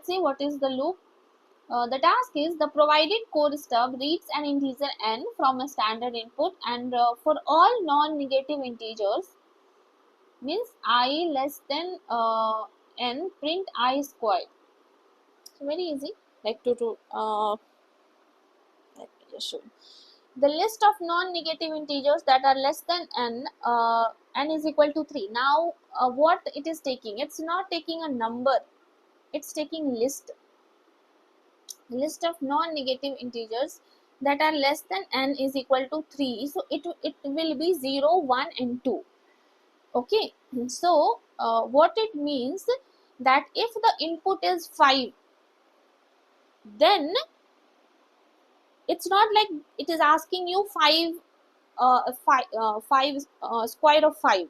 see what is the loop. The task is the provided code stub reads an integer n from a standard input, and for all non-negative integers, means I less than n, print I squared. So very easy, like to let me just show you. The list of non-negative integers that are less than n, n is equal to 3. Now what it is taking, it's not taking a number, it's taking list of non-negative integers that are less than n is equal to 3. So it will be 0, 1 and 2. Okay, so what it means, that if the input is 5, then it's not like it is asking you 5 square of 5.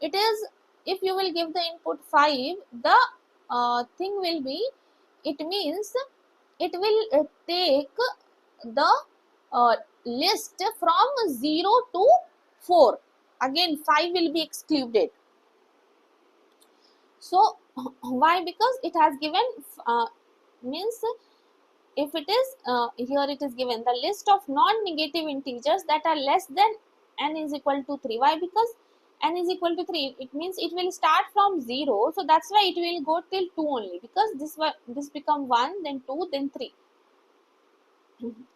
It is, if you will give the input 5, the thing will be, it means it will take the list from 0 to 4. Again 5 will be excluded. So why? Because it has given means, if it is here it is given the list of non-negative integers that are less than n is equal to 3. Why? Because n is equal to 3, it means it will start from 0, so that's why it will go till 2 only, because this become 1, then 2, then 3.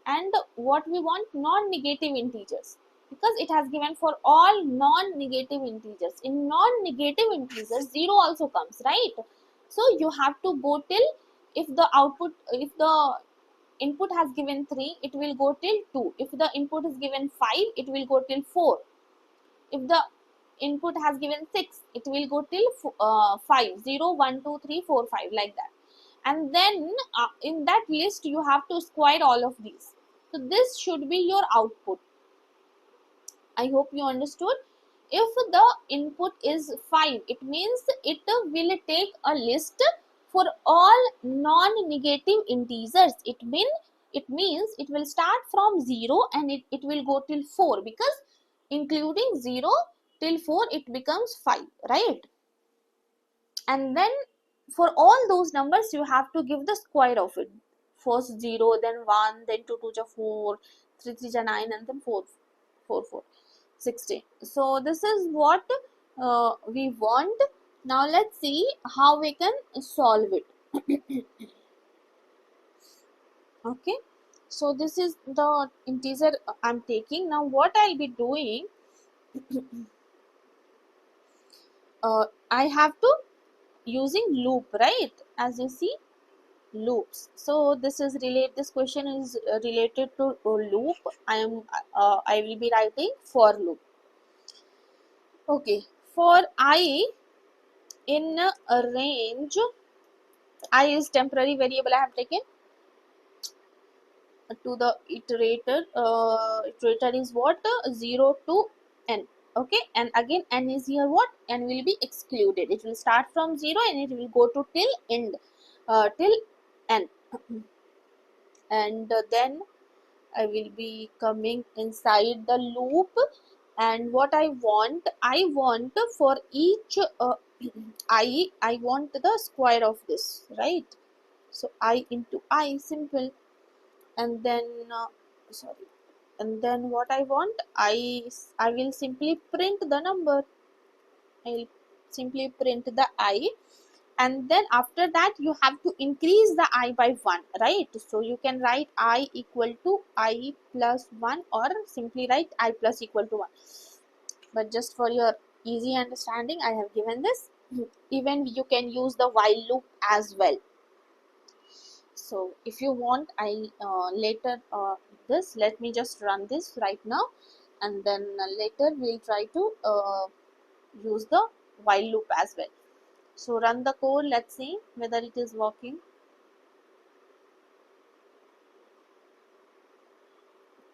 And what we want, non-negative integers, because it has given for all non-negative integers. In non-negative integers 0 also comes, right? So you have to go till, if the output, if the input has given 3, it will go till 2. If the input is given 5, it will go till 4. If the input has given 6, it will go till 5, 0, 1, 2, 3, 4, 5, like that. And then in that list you have to square all of these. So this should be your output. I hope you understood. If the input is 5, it means it will take a list for all non-negative integers. It means it will start from 0 and it will go till 4, because including 0 till 4 it becomes 5, right? And then for all those numbers you have to give the square of it. First 0, then 1, then 2 2 4, 3 3 9, and then 4 4 4 16. So this is what we want. Now let's see how we can solve it. Okay, so this is the integer I'm taking. Now what I'll be doing, I have to using loop, right? As you see, loops. So this question is related to loop. I will be writing for loop. Okay, for I in a range, I is temporary variable I have taken. To the iterator, iterator is what, 0 to n. Okay, and again n is here, what, n will be excluded. It will start from 0 and it will go to till end, till n. And then I will be coming inside the loop, and what I want for each I want the square of this, right? So I into I, simple. And then sorry, and then what I want, I will simply print the number. I will simply print the I, and then after that you have to increase the I by 1, right? So you can write I equal to I plus 1, or simply write I plus equal to 1, but just for your easy understanding I have given this. Even you can use the while loop as well. So if you want, I later this, let me just run this right now, and then later we'll try to use the while loop as well. So run the code, let's see whether it is working.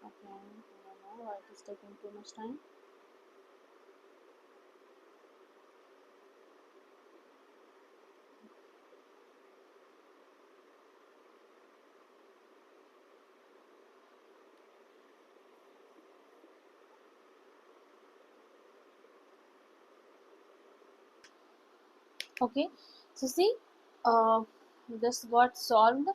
Okay, I don't know why it is taking too much time. Okay, so see, this got solved.